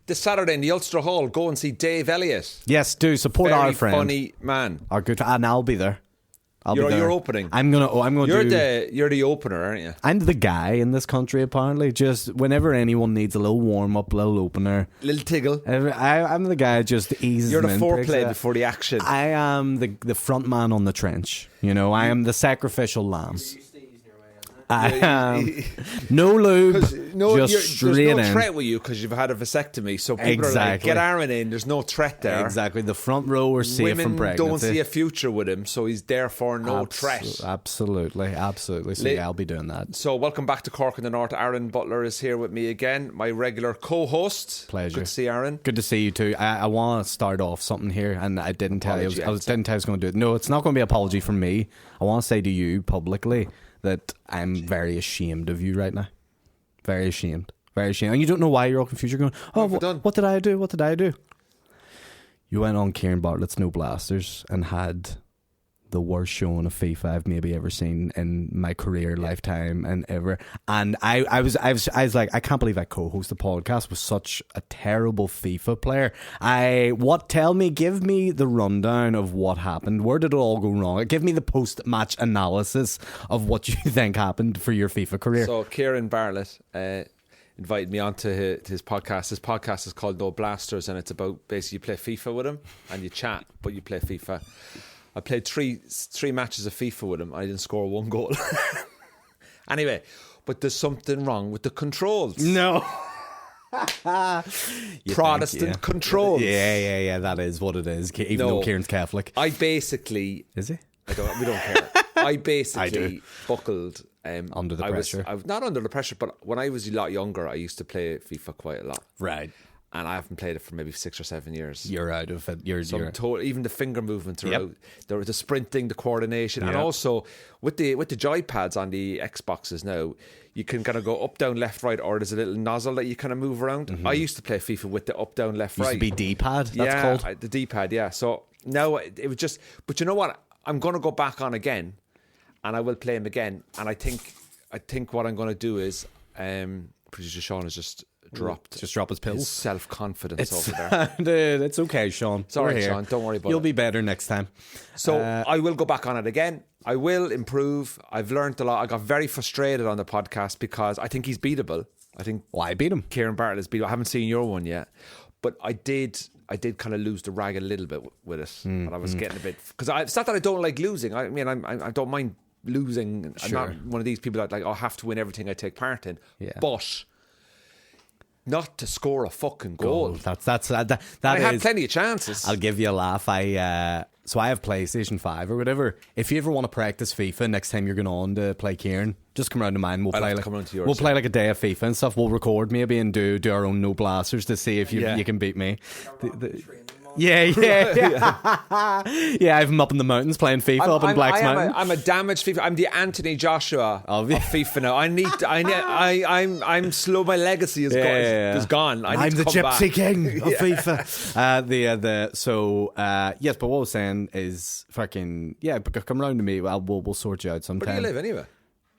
this Saturday in the Ulster Hall, go and see Dave Elliott. Yes, do support Very our friend. funny man. Our good, and I'll be there. You're opening. I'm gonna You're the opener, aren't you? I'm the guy in this country, apparently. Just whenever anyone needs a little warm up, little opener, Little tiggle. I'm the guy that just eases. You're the them in, foreplay before the action. I am the front man on the trench. You know, I am the sacrificial lamb. I am no lube, just straight there's no in. threat with you because you've had a vasectomy. So people are like, Exactly. get Aaron in. There's no threat there. Exactly. The front row are safe Women from pregnancy. don't see a future with him, so he's therefore no threat. Absolutely. So yeah, I'll be doing that. So welcome back to Cork in the North. Aaron Butler is here with me again, my regular co-host. Pleasure. Good to see Aaron. Good to see you too. I want to start off something here, and I didn't tell you. I didn't tell you I was going to do it. No, it's not going to be an apology from me. I want to say to you publicly that I'm very ashamed of you right now. Very ashamed. Very ashamed. And you don't know why you're all confused. You're going, what did I do? What did I do? You went on Kieran Bartlett's No Blasters and had the worst showing of FIFA I've maybe ever seen in my career, lifetime, and ever. And I was like, I can't believe I co-host a podcast with such a terrible FIFA player. Give me the rundown of what happened. Where did it all go wrong? Give me the post-match analysis of what you think happened for your FIFA career. So Kieran Bartlett invited me onto his podcast. His podcast is called No Blasters, and it's about basically you play FIFA with him and you chat, but you play FIFA. I played three matches of FIFA with him. I didn't score one goal. Anyway, but there's something wrong with the controls. No. Protestant controls. Yeah, that is what it is, even though Kieran's Catholic. I basically... Is he? We don't care. I basically buckled... under the pressure. I was not under the pressure, but when I was a lot younger, I used to play FIFA quite a lot. Right. And I haven't played it for maybe 6 or 7 years. You're out of it. Even the finger movements are out. There was the sprinting, the coordination, and also with the joypads on the Xboxes now, you can kind of go up, down, left, right, or there's a little nozzle that you kind of move around. Mm-hmm. I used to play FIFA with the up, down, left, right. Used to be D-pad. That's called the D-pad. Yeah. So now it was just. But you know what? I'm going to go back on again, and I will play him again. And I think what I'm going to do is, producer Sean has just drop his pills. His self-confidence over there. Dude, it's okay, Sean. It's all right, Sean. Don't worry about it. You'll be better next time. So I will go back on it again. I will improve. I've learned a lot. I got very frustrated on the podcast because I think he's beatable. I think I beat him. Kieran Bartlett is beatable. I haven't seen your one yet, but I did kind of lose the rag a little bit with it. But I was getting a bit because it's not that I don't like losing. I mean, I don't mind losing. Sure. I'm not one of these people that I have to win everything I take part in. Yeah. But not to score a fucking goal. That I had plenty of chances. I'll give you a laugh. So I have PlayStation 5 or whatever. If you ever want to practice FIFA next time you're going on to play Kieran, just come around to mine. We'll play like a day of FIFA and stuff. We'll record maybe and do our own No Blasters to see if you can beat me. Yeah. Yeah, I've him up in the mountains playing FIFA up in Black's Mountain. I'm a damaged FIFA. I'm the Anthony Joshua of FIFA now. I'm slow. My legacy is gone. I'm the Gypsy King of FIFA. Yes, but what I was saying is fucking come round to me. We'll sort you out sometime. Where do you live anyway?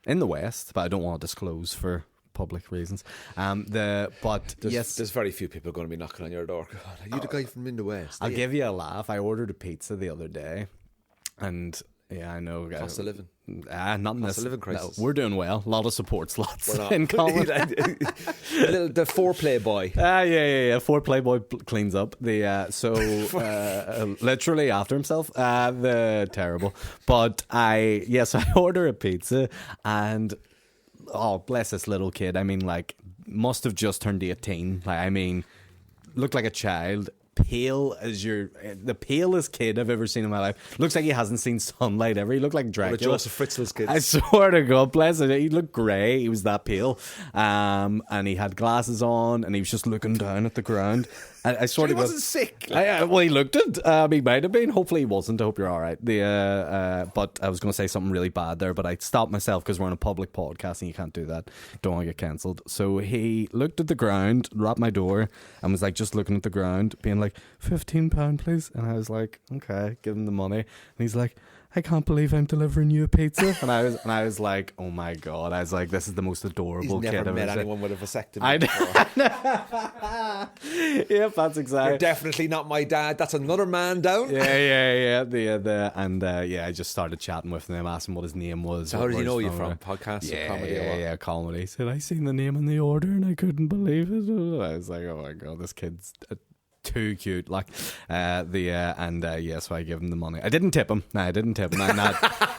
In the West, but I don't want to disclose for public reasons. There's very few people going to be knocking on your door. God, are you the guy from in the West? I'll give you a laugh. I ordered a pizza the other day, and I know. Cost of living. Not in this. Living crisis. No, we're doing well. A lot of support slots in common. The foreplay boy. Foreplay boy cleans up the literally after himself. The terrible. But I order a pizza and. Oh, bless this little kid. I mean, must have just turned 18. Looked like a child. Pale as the palest kid I've ever seen in my life. Looks like he hasn't seen sunlight ever. He looked like Dracula. Joseph Fritzl's kids. I swear to God, bless it. He looked grey. He was that pale. And he had glasses on and he was just looking down at the ground. I swear to God. He wasn't sick. Well, he looked it. He might have been. Hopefully he wasn't. I hope you're all right. But I was going to say something really bad there, but I stopped myself because we're on a public podcast and you can't do that. Don't want to get cancelled. So he looked at the ground, rapped my door, and was just looking at the ground, being like, £15, please. And I was like, okay, give him the money. And he's like, I can't believe I'm delivering you a pizza. And I was like, oh my God. I was like, this is the most adorable kid I've ever met seen. anyone with a vasectomy before. Yep, that's exactly. You're definitely not my dad. That's another man down. Yeah. I just started chatting with him, asking what his name was. So how did he know you from? Podcasts or comedy? Yeah, comedy. He said, I seen the name in the order and I couldn't believe it. I was like, oh my God, this kid's too cute. Like, so I give him the money. I didn't tip him. No, I didn't tip him.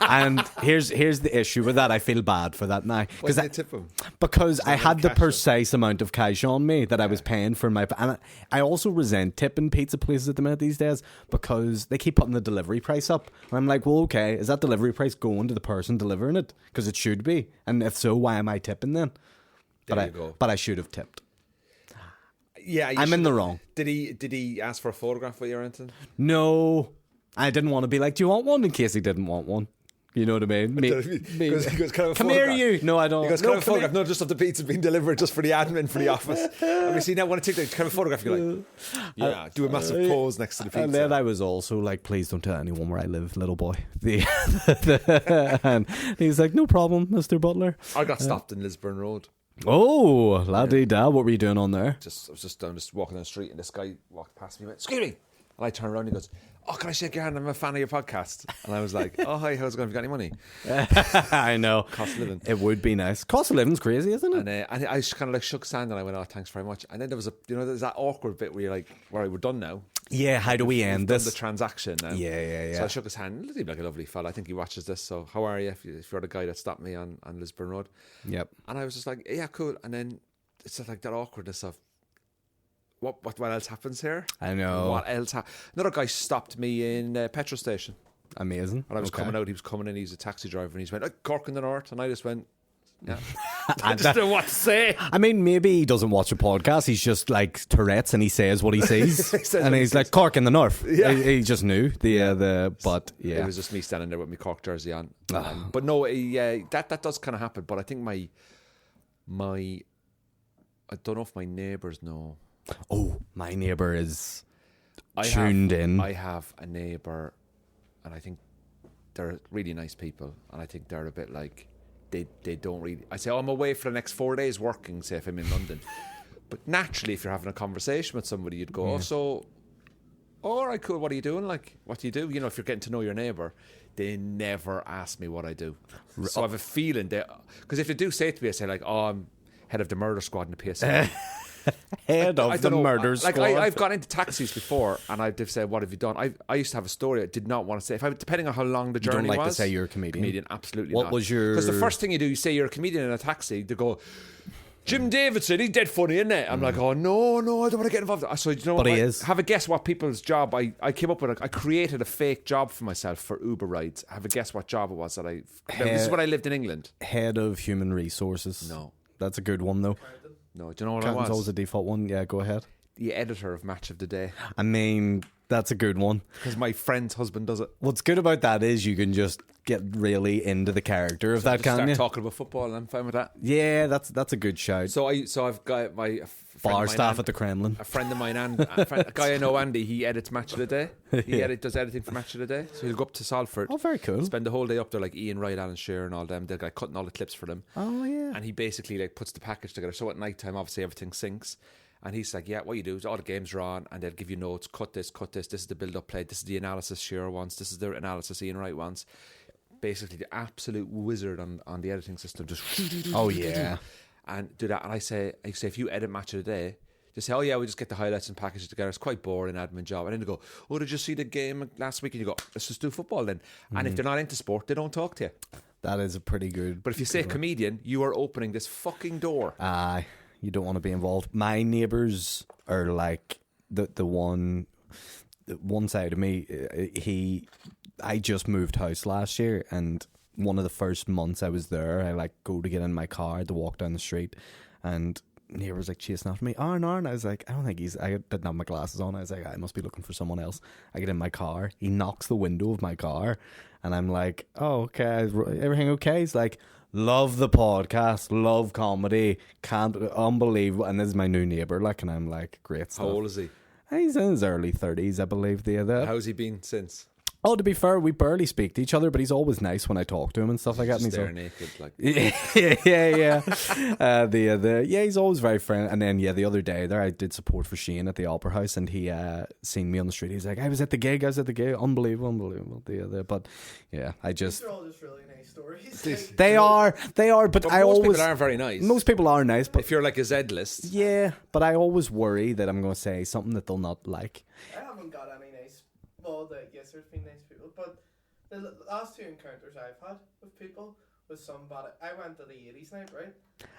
And here's the issue with that. I feel bad for that now. Why did I tip him? Because I had the precise amount of cash on me that I was paying for my... And I also resent tipping pizza places at the minute these days because they keep putting the delivery price up. And I'm like, well, okay, is that delivery price going to the person delivering it? Because it should be. And if so, why am I tipping then? There you go. But I should have tipped. Yeah, I'm in the wrong. Did he ask for a photograph with you or anything? No, I didn't want to be like, do you want one? In case he didn't want one. You know what I mean? Come here, you. No, I don't. He goes, can I have a photograph? Not just of the pizza being delivered, just for the admin for the office. And we see now, want to take kind of photograph? You're like, yeah, do a massive pose next to the pizza. And then I was also like, please don't tell anyone where I live, little boy. And he's like, no problem, Mr. Butler. I got stopped in Lisburn Road. Oh, laddie da, what were you doing on there? I was just walking down the street and this guy walked past me and went, excuse me. And I turned around and he goes, oh, can I shake your hand? I'm a fan of your podcast. And I was like, oh, hi, how's it going? Have you got any money? I know. Cost of living. It would be nice. Cost of living's crazy, isn't it? And I just kind of like shook his hand and I went, oh, thanks very much. And then there was there's that awkward bit where you're like, all right, we're done now. Yeah, how do we end this? The transaction now. Yeah. So I shook his hand. He seemed like a lovely fella. I think he watches this. So how are you? If you're the guy that stopped me on Lisburn Road. Yep. And I was just like, yeah, cool. And then it's just like that awkwardness of what else happens here? I know. What else? Another guy stopped me in a petrol station. Amazing. And I was coming out. He was coming in. He's a taxi driver, and he's went, Cork in the North, and I just went. Yeah. I just don't know what to say. I mean, maybe he doesn't watch a podcast. He's just like Tourette's and he says what he sees. And he's like, Cork in the North. Yeah. He just knew. But yeah. It was just me standing there with my Cork jersey on. But no, that does kind of happen. But I think my I don't know if my neighbours know. Oh, my neighbour is tuned in. I have a neighbour and I think they're really nice people. And I think they're a bit like, they don't really... I say, I'm away for the next 4 days working, say if I'm in London. But naturally, if you're having a conversation with somebody, you'd go, all right, cool, what are you doing? Like, what do you do? You know, if you're getting to know your neighbour, they never ask me what I do. So I have a feeling because if they do say it to me, I say like, oh, I'm head of the murder squad in the PSA. Head of the murder squad. Like I've got into taxis before, and they've said, "What have you done?" I used to have a story I did not want to say. Depending on how long the journey was. You don't like to say you're a comedian. Comedian, absolutely. What not. Was your? Because the first thing you do, you say you're a comedian in a taxi. They go, Jim Davidson, he's dead funny, isn't it? I'm like, oh no, I don't want to get involved. So you know, but he is. Have a guess what people's job. I came up with. I created a fake job for myself for Uber rides. Have a guess what job it was that I. This is when I lived in England. Head of human resources. No, that's a good one though. No, do you know what I was? Always a default one. Yeah, go ahead. The editor of Match of the Day. I mean, that's a good one. Because my friend's husband does it. What's good about that is you can just get really into the character of that, can't you? Start talking about football and I'm fine with that. Yeah, that's a good shout. So I've got my bar staff at the Kremlin. A friend of mine, a guy I know, Andy, he edits Match of the Day. He does editing for Match of the Day. So he'll go up to Salford. Oh, very cool. Spend the whole day up there, like Ian Wright, Alan Shearer and all them. They're like cutting all the clips for them. Oh, yeah. And he basically like puts the package together. So at night time, obviously everything syncs. And he's like, yeah, what you do is all the games are on and they'll give you notes, cut this, this is the build-up play, this is the analysis Shearer wants, this is the analysis Ian Wright wants. Basically the absolute wizard on the editing system. Just oh yeah. And do that. And I say if you edit Match of the Day, just say, oh yeah, we just get the highlights and package it together. It's quite boring admin job. And then they go, oh, did you see the game last week? And you go, let's just do football then. And if they're not into sport, they don't talk to you. That is a pretty good. But if you say comedian, you are opening this fucking door. You don't want to be involved. My neighbours are like the one side of me. I just moved house last year, and one of the first months I was there, I like go to get in my car to walk down the street, and neighbours like chasing after me. Arn. I was like, I don't think I didn't have my glasses on. I was like, I must be looking for someone else. I get in my car. He knocks the window of my car, and I'm like, oh, okay, everything okay? He's like, love the podcast, love comedy, unbelievable. And this is my new neighbour, like, and I'm like, great stuff. How old is he? He's in his early 30s, I believe. How's he been since? Oh, to be fair, we barely speak to each other, but he's always nice when I talk to him and stuff like that. Just and there naked, like. Yeah. He's always very friendly. And then the other day there, I did support for Shane at the Opera House, and he seen me on the street. He's like, I was at the gig. Unbelievable. But yeah, These are all just really nice stories. They are. But I most always people aren't very nice. Most people are nice, but if you're like a Z list, yeah. But I always worry that I'm going to say something that they'll not like. I haven't got any nice. Well, yes, there's been nice people, but the last 2 encounters I've had with people was somebody. I went to the 80s night, right?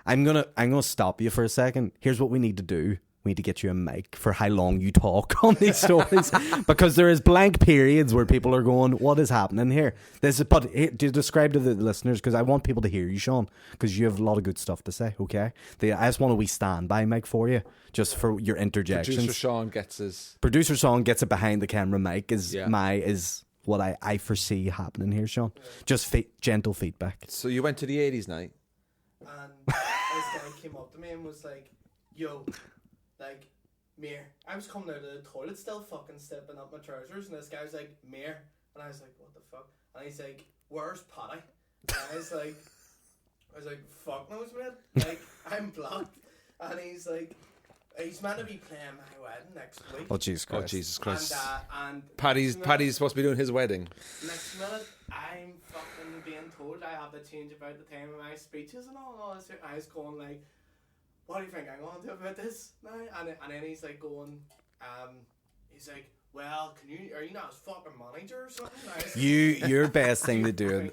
I'm gonna stop you for a second. Here's what we need to do. We need to get you a mic for how long you talk on these stories, because there is blank periods where people are going, "What is happening here?" But to describe to the listeners, because I want people to hear you, Sean, because you have a lot of good stuff to say. Okay, I just want a wee standby mic for you, just for your interjections. Producer Sean gets it behind the camera mic. Is what I foresee happening here, Sean. Yeah. Just gentle feedback. So you went to the 80s night, and this guy came up to me and was like, "Yo." Like, Mir. I was coming out of the toilet still fucking stepping up my trousers, and this guy was like, Mir. And I was like, what the fuck? And he's like, where's Paddy? And I was like, fuck knows, mate. Like, I'm blocked. And he's like, he's meant to be playing my wedding next week. Oh, Jesus Christ. And Paddy's supposed to be doing his wedding. Next minute, I'm fucking being told I have to change about the time of my speeches and all this. I was going like, what do you think I'm going to do about this now? And then he's like going, he's like, well, are you not his fucking manager or something? Your best thing to do.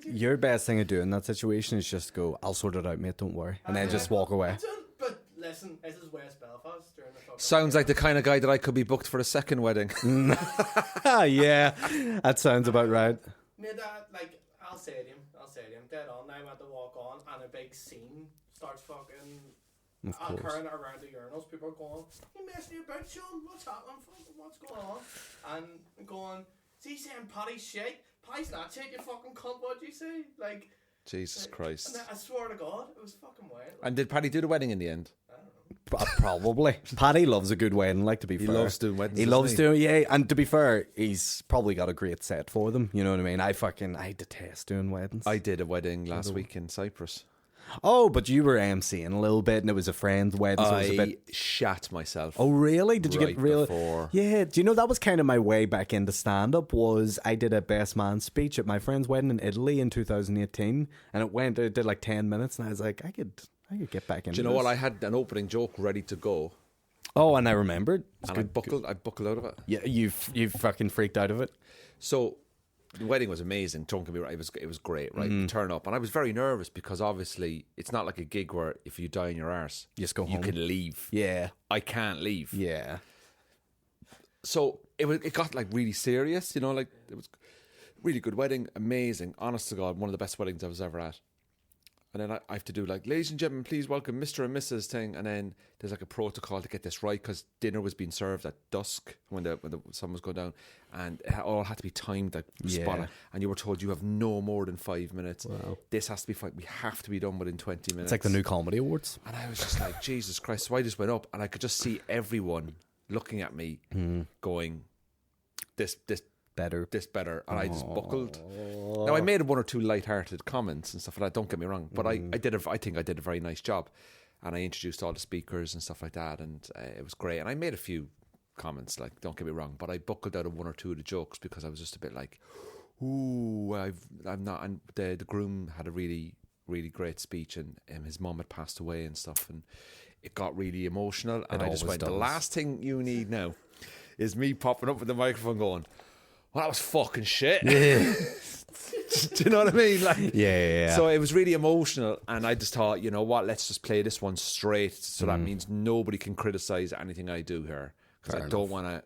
Your best thing to do in that situation is just go, I'll sort it out, mate, don't worry. And then just walk away. But listen, this is West Belfast during the fucking Sounds like the kind of guy that I could be booked for a second wedding. Yeah, that sounds about right. Mate, I'll say to him, dead on. I went to walk on, and a big scene starts fucking occurring around the urinals. People are going, you messing you about, Sean? What's happening? What's going on? And going, is he saying Paddy's shit? Paddy's not shit, you fucking cunt. What'd you say? Like, Jesus Christ. And I swear to God, it was fucking wild. And did Paddy do the wedding in the end? I don't know. Probably. Paddy loves a good wedding, like, to be fair. He loves doing weddings. He loves doing, yeah. And to be fair, he's probably got a great set for them. You know what I mean? I detest doing weddings. I did a wedding last week in Cyprus. Oh, but you were emceeing a little bit, and it was a friend's wedding. So it was a bit... shat myself. Oh, really? Did you get real? Before. Yeah. Do you know that was kind of my way back into stand-up? Was I did a best man speech at my friend's wedding in Italy in 2018, and it did like 10 minutes, and I was like, I could get back into. Do you know what? I had an opening joke ready to go. Oh, and I remembered. And I buckled out of it. Yeah, you fucking freaked out of it. So the wedding was amazing. Don't get me wrong, it was great, right? You turn up, and I was very nervous because obviously it's not like a gig where if you die in your arse, you just go home. You can leave. Yeah, I can't leave. Yeah. So it got like really serious, you know, like it was really good wedding, amazing, honest to God, one of the best weddings I was ever at. And then I have to do like, ladies and gentlemen, please welcome Mr. and Mrs. thing. And then there's like a protocol to get this right because dinner was being served at dusk when the sun was going down, and it all had to be timed like spot on. And you were told you have no more than 5 minutes. Wow. This has to be fine. We have to be done within 20 minutes. It's like the new comedy awards. And I was just like, Jesus Christ. So I just went up, and I could just see everyone looking at me, going, this better, and I just buckled. Now I made one or two light-hearted comments and stuff like that, don't get me wrong, but I think I did a very nice job, and I introduced all the speakers and stuff like that, and it was great. And I made a few comments, like, don't get me wrong, but I buckled out of one or two of the jokes because I was just a bit like, ooh, I'm not. And the groom had a really, really great speech, and his mum had passed away and stuff, and it got really emotional, and I just went, the last thing you need now is me popping up with the microphone going, well, that was fucking shit. Yeah. Do you know what I mean? Like, yeah. So it was really emotional, and I just thought, you know what, let's just play this one straight, so that means nobody can criticize anything I do here, because I don't want to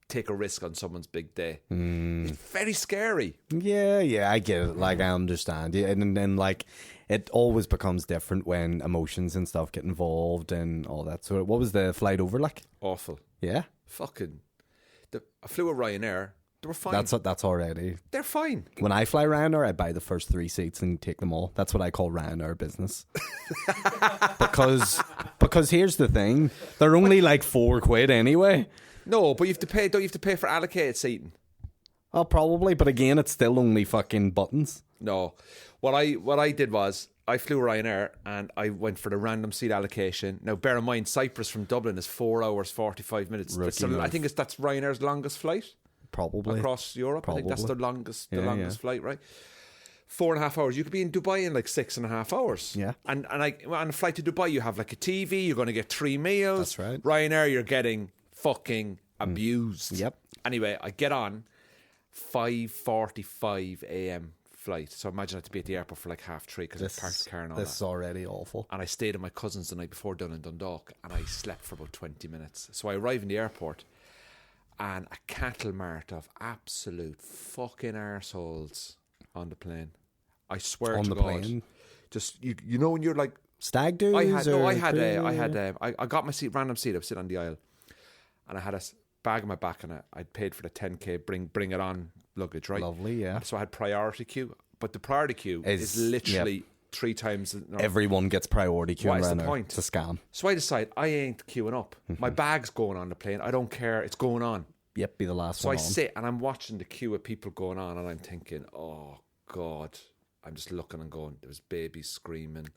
take a risk on someone's big day. It's very scary. Yeah, I get it. Like, I understand. Yeah, and then like, it always becomes different when emotions and stuff get involved and all that. So, what was the flight over like? Awful. Yeah. Fucking. I flew with Ryanair. They were fine. That's already. They're fine. When I fly Ryanair, I buy the first 3 seats and take them all. That's what I call Ryanair business. because here's the thing, they're only like £4 anyway. No, but you have to pay. Don't you have to pay for allocated seating? Oh, probably, but again, it's still only fucking buttons. No. What I did was I flew Ryanair and I went for the random seat allocation. Now, bear in mind, Cyprus from Dublin is 4 hours 45 minutes. I think that's Ryanair's longest flight. Probably across Europe. Probably. I think that's the longest flight, right? 4.5 hours. You could be in Dubai in like 6.5 hours. Yeah. And on a flight to Dubai, you have like a TV. You're going to get 3 meals. That's right. Ryanair, you're getting fucking abused. Yep. Anyway, I get on 5:45 a.m. flight. So imagine I had to be at the airport for like 3:30 because I parked the car and all that. This is already awful. And I stayed at my cousin's the night before down in Dundalk, and I slept for about 20 minutes. So I arrive in the airport, and a cattle mart of absolute fucking arseholes on the plane. I swear on to the God. Plane. Just you know when you're like stag do's. I got my seat, random seat. I was sitting on the aisle, and I had a bag on my back, and I'd paid for the 10k bring it on luggage, right? Lovely, yeah. So I had priority queue, but the priority queue is literally 3 times. Everyone gets priority queue. What is the point? It's a scam. So I decide I ain't queuing up. My bag's going on the plane. I don't care. It's going on. Yep, be the last one. So I sit and I'm watching the queue of people going on, and I'm thinking, oh God. I'm just looking and going, there was babies screaming.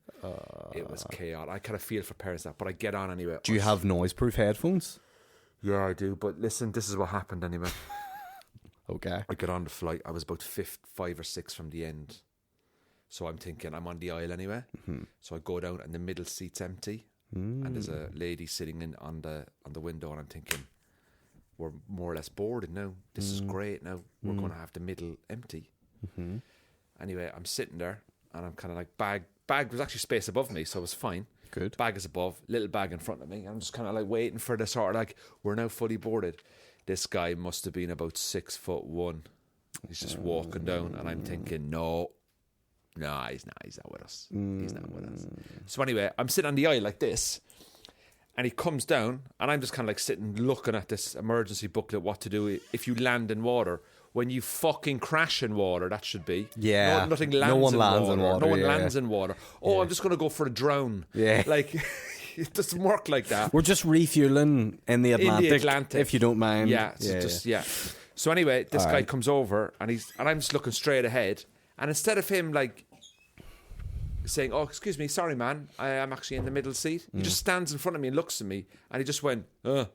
It was chaos. I kind of feel for parents that, but I get on anyway. Do you have noise-proof headphones? Yeah, I do. But listen, this is what happened anyway. Okay. I get on the flight. I was about 5 or 6 from the end. So I'm thinking, I'm on the aisle anyway. Mm-hmm. So I go down and the middle seat's empty. And there's a lady sitting in on the window, and I'm thinking, we're more or less boarded now. This is great now. We're going to have the middle empty. Mm-hmm. Anyway, I'm sitting there, and I'm kind of like, bag was actually space above me, so it was fine. Good. Bag is above, little bag in front of me. I'm just kind of like waiting for the sort of like, we're now fully boarded. This guy must have been about 6'1". He's just walking down, and I'm thinking, no, he's not with us. He's not with us. So anyway, I'm sitting on the aisle like this, and he comes down, and I'm just kind of like sitting looking at this emergency booklet, what to do if you land in water. When you fucking crash in water, that should be. Yeah. Nothing lands no one in lands water. in water. No one lands in water. Oh, I'm just going to go for a drown. Yeah. Like, it doesn't work like that. We're just refueling in the Atlantic. If you don't mind. Yeah. So anyway, this guy comes over, and I'm just looking straight ahead. And instead of him, like, saying, oh, excuse me, sorry, man, I am actually in the middle seat. He just stands in front of me and looks at me, and he just went, oh.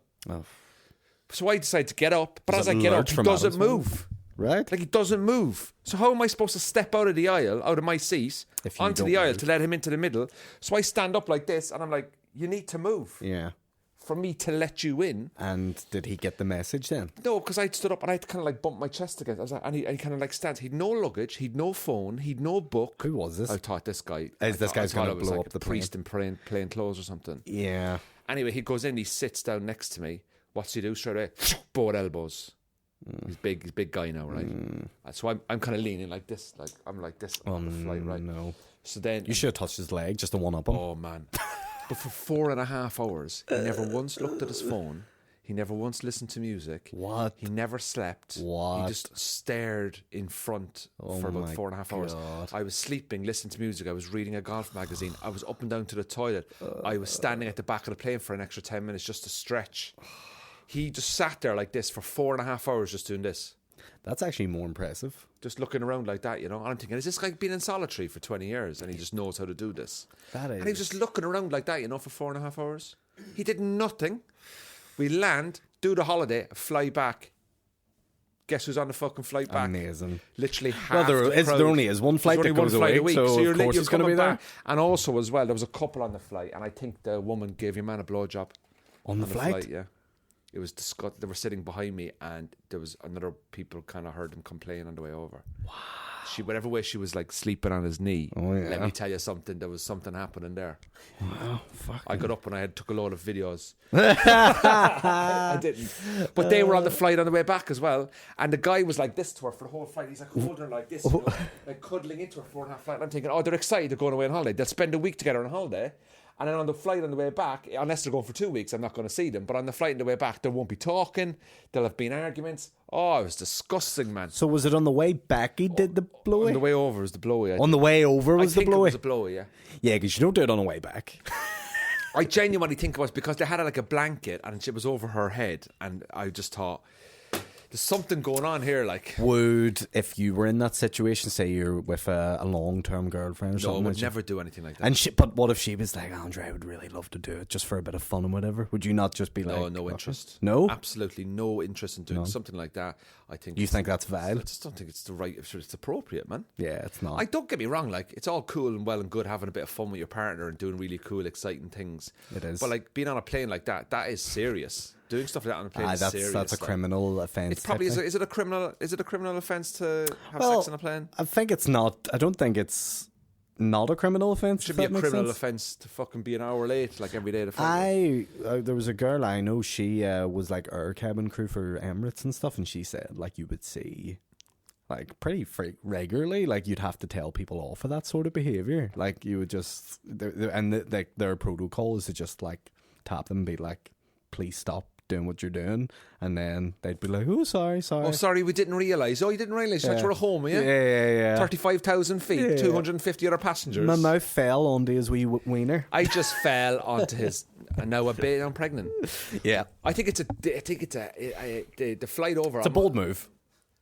So I decide to get up, but as I get up, he doesn't move. Right. Like, he doesn't move. So how am I supposed to step out of the aisle, out of my seat, onto the aisle to let him into the middle? So I stand up like this, and I'm like, you need to move. Yeah. For me to let you in. And did he get the message then? No, because I stood up and I had to kind of like bump my chest against. I was like, and he kind of like stands. He'd no luggage, he'd no phone, he'd no book. Who was this? I thought this guy. Is this guy's going to blow like up the priest in plain clothes or something? Yeah. Anyway, he goes in, he sits down next to me. What's he do straight away? Both elbows. He's big guy now, right? So I'm kind of leaning like this, like I'm like this on the flight, right? No. So then you should have touched his leg just to one up him. Oh man! But for 4.5 hours, he never once looked at his phone. He never once listened to music. What? He never slept. What? He just stared in front for about 4.5 hours. I was sleeping, listening to music. I was reading a golf magazine. I was up and down to the toilet. I was standing at the back of the plane for an extra 10 minutes just to stretch. He just sat there like this for 4.5 hours just doing this. That's actually more impressive. Just looking around like that, you know. And I'm thinking, is this guy been in solitary for 20 years and he just knows how to do this? That is. And he was just looking around like that, you know, for 4.5 hours. He did nothing. We land, do the holiday, fly back. Guess who's on the fucking flight back? Amazing. Literally half there only is one flight that goes away, so of course it's going to be there. And also as well, there was a couple on the flight, and I think the woman gave your man a blowjob. On the flight? Yeah. It was disgusting. They were sitting behind me, and there was another people kind of heard them complain on the way over. Wow. Whatever way she was like sleeping on his knee. Oh, yeah. Let me tell you something. There was something happening there. Wow. Fuck. I got up and I took a load of videos. I didn't. But they were on the flight on the way back as well. And the guy was like this to her for the whole flight. He's like holding her like this, you know, like cuddling into her 4.5 flight. And I'm thinking, oh, they're excited. They're going away on holiday. They'll spend a week together on holiday. And then on the flight on the way back, unless they're going for 2 weeks, I'm not going to see them. But on the flight on the way back, they won't be talking. There'll have been arguments. Oh, it was disgusting, man. So was it on the way back he did the blowy? On the way over was the blowy. On the way over was the blowy? I think it was the blowy, yeah. Yeah, because you don't do it on the way back. I genuinely think it was because they had like a blanket and it was over her head. And I just thought, there's something going on here. Like, would, if you were in that situation, say you're with a long-term girlfriend or something, I would never do anything like that. And but what if she was like, Andre, I would really love to do it just for a bit of fun and whatever? Would you not just be like, no interest? No, absolutely no interest in doing something like that. I think you think that's vile. I just don't think it's the right. It's appropriate, man. Yeah, it's not. Like, don't get me wrong. Like, it's all cool and well and good having a bit of fun with your partner and doing really cool, exciting things. It is. But like being on a plane like that is serious. Doing stuff like that on a plane is serious. That's a criminal offence. It's probably is it a criminal offence to have sex on a plane? I think it's not. I don't think it's not a criminal offence. It should be a criminal offence to fucking be an hour late, like every day to flight. There was a girl I know. She was like our cabin crew for Emirates and stuff, and she said like you would see, like pretty regularly, like you'd have to tell people off for that sort of behaviour. Like you would just, their protocol is to just like tap them and be like, please stop doing what you're doing, and then they'd be like, oh sorry, we didn't realise. You didn't realise you were at home, yeah 35,000 feet, 250 other passengers. My mouth fell onto his wee wiener. I just fell onto his, and now I'm pregnant. Yeah, I think it's the flight over. It's a bold move,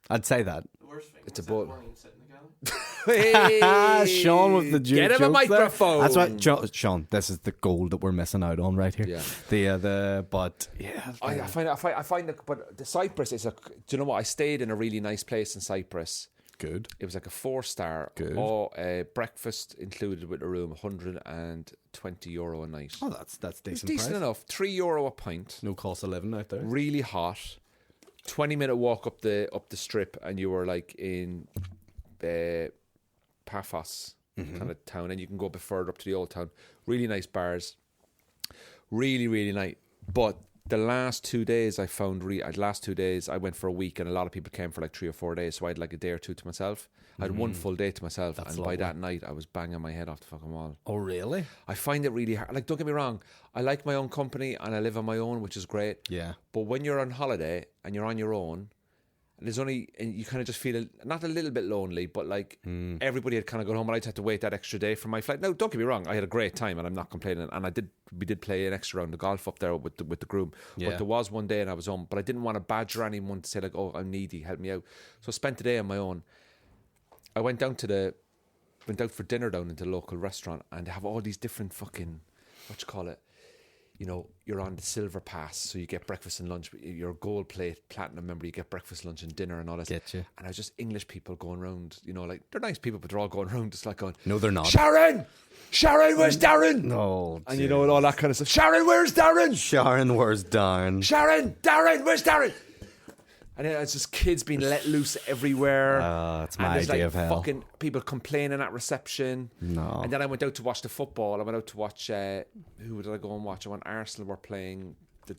I'd say that. It's a bold. Hey, Sean with the get him a microphone. That's what, Sean. This is the gold that we're missing out on right here. Yeah. But yeah, I find that. But the Cyprus is a. Do you know what? I stayed in a really nice place in Cyprus. Good. It was like a 4-star. Good. Or breakfast included with the room, €120 a night. Oh, that's decent. It's decent enough. €3 a pint. No cost of living out there. Really hot. 20-minute walk up the strip, and you were like in Paphos kind of town, and you can go a bit further up to the old town. Really nice bars, really really nice. But the last 2 days I found I went for a week, and a lot of people came for like 3 or 4 days, so I had like a day or two to myself. I had one full day to myself. That's and lovely. By that night I was banging my head off the fucking wall. Oh really? I find it really hard. Like, don't get me wrong, I like my own company and I live on my own, which is great. Yeah. But when you're on holiday and you're on your own, and you kind of just feel not a little bit lonely, but like everybody had kind of gone home, and I just had to wait that extra day for my flight. Now, don't get me wrong, I had a great time and I'm not complaining. And we did play an extra round of golf up there with the groom. Yeah. But there was one day and I was home, but I didn't want to badger anyone to say like, oh, I'm needy, help me out. So I spent the day on my own. I went out for dinner down into the local restaurant, and they have all these different fucking, what you call it, you know, you're on the silver pass, so you get breakfast and lunch. You're a gold plate, platinum member, you get breakfast, lunch and dinner and all that. Get you. And I was just English people going around, you know, like, they're nice people, but they're all going around just like going, no, they're not. Sharon, where's Darren? No, and you know, all that kind of stuff. Sharon, where's Darren? Darren, where's Darren? And then it's just kids being let loose everywhere. It's my idea of hell. Fucking people complaining at reception. No. And then I went out to watch the football. I went out to watch, who did I go and watch? I went, Arsenal were playing,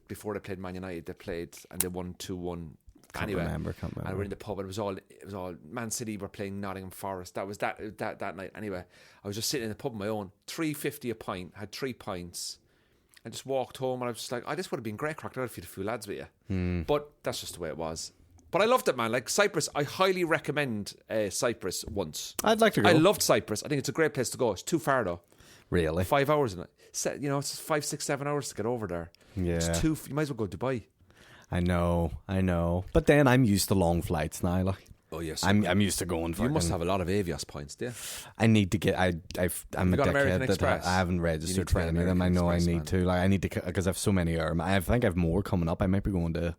before they played Man United, they played and they won 2-1. Can't remember. And we're in the pub, and it was all Man City were playing Nottingham Forest. That was that night. Anyway, I was just sitting in the pub on my own, $3.50 a pint, had 3 pints. I just walked home, and I was just like, this would have been great, cracked out if you'd a few lads with you. But that's just the way it was. But I loved it, man. Like, Cyprus, I highly recommend Cyprus once. I'd like to go. I loved Cyprus. I think it's a great place to go. It's too far, though. Really? 5 hours in it. You know, it's 5, 6, 7 hours to get over there. Yeah. It's you might as well go to Dubai. I know. But then I'm used to long flights now, like. Oh yes, I'm used to going for. You must have a lot of Avios points, do you? I need to get. I'm a dickhead that I haven't registered for any of them. I know I need to. Like, I need to, because I have so many. I think I have more coming up. I might be going to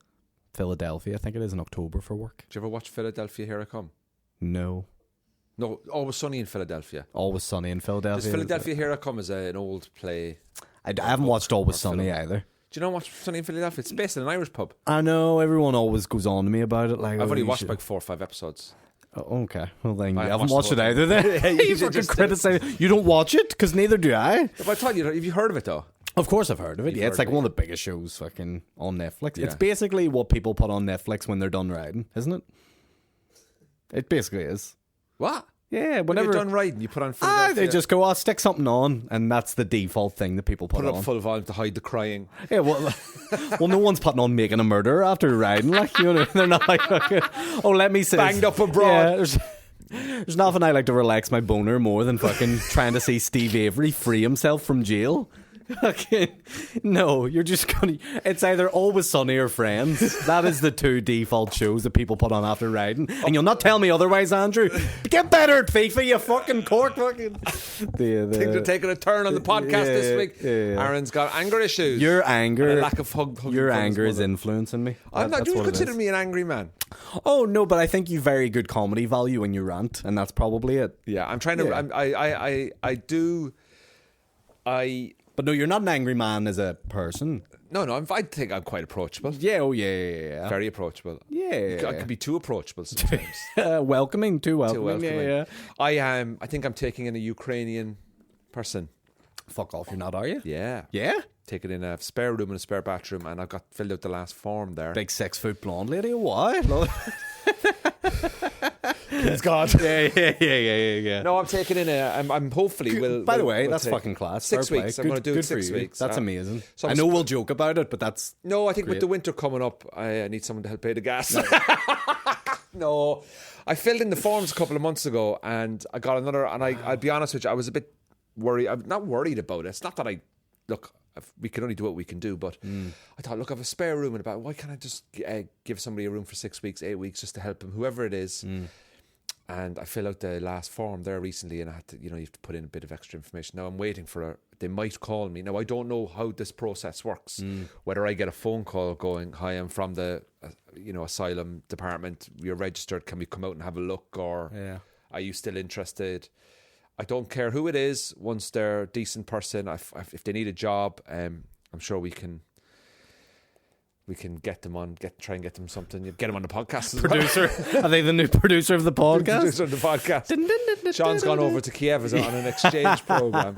Philadelphia. I think it is in October for work. Did you ever watch Philadelphia? Here I Come? No, Always Sunny in Philadelphia. Always Sunny in Philadelphia. Philadelphia Here I Come is an old play. I haven't watched Always Sunny either. Do you know what's Sunny in Philadelphia? It's based in an Irish pub. I know, everyone always goes on to me about it. Like, I've only watched like 4 or 5 episodes. Oh, okay. Well, then you haven't watched it either. Then you fucking criticize. You don't watch it because neither do I. If I tell you, have you heard of it though? Of course, I've heard of it. Yeah, it's like one of the biggest shows fucking on Netflix. Yeah. It's basically what people put on Netflix when they're done riding, isn't it? It basically is. What? Yeah, when you're done riding, you put on Philadelphia. They just go, stick something on, and that's the default thing that people put on. Put up full volume to hide the crying. Yeah, well, no one's putting on Making a Murderer after riding. Like, you know, they're not like, let me sit. Banged up abroad. Yeah, there's nothing I like to relax my boner more than fucking trying to see Steve Avery free himself from jail. Okay. No, you're just gonna. It's either Always Sunny or Friends. That is the 2 default shows that people put on after riding, and you'll not tell me otherwise, Andrew. Get better at FIFA, you fucking cork, fucking. Things are taking a turn on the podcast this week. Yeah. Aaron's got anger issues. Your anger, and a lack of hug. Your anger is influencing me. I'm not. Do you consider me an angry man? Oh no, but I think you very good comedy value when you rant, and that's probably it. Yeah, I'm trying to. I do. But no, you're not an angry man as a person. No, I think I'm quite approachable. Yeah, yeah. Very approachable. Yeah. I can be too approachable sometimes. welcoming. Too welcoming. Yeah. I think I'm taking in a Ukrainian person. Fuck off, you're not, are you? Yeah. Yeah? Taking in a spare room and a spare bathroom, and I've got filled out the last form there. Big 6-foot blonde lady, what? Please God. Yeah. No, I'm taking in I'm hopefully will. By the way, that's fucking class. 6 weeks. I'm going to do it 6 weeks. That's amazing. So I know we'll joke about it, but that's. No, I think great. With the winter coming up, I need someone to help pay the gas. No, I filled in the forms a couple of months ago, and I got another. And I'll be honest with you, I was a bit worried. I'm not worried about it. It's not that we can only do what we can do, but I thought, look, I have a spare room in about. Why can't I just give somebody a room for 6 weeks, 8 weeks, just to help them, whoever it is. And I filled out the last form there recently, and I had to, you have to put in a bit of extra information. Now I'm waiting for they might call me. Now I don't know how this process works. Whether I get a phone call going, "Hi, I'm from the, asylum department. You're registered. Can we come out and have a look?" Or are you still interested? I don't care who it is. Once they're a decent person, if they need a job, I'm sure we can get them on, try and get them something. Get them on the podcast as producer. Well. Are they the new producer of the podcast? Producer of the podcast. Sean's gone over to Kiev on an exchange program.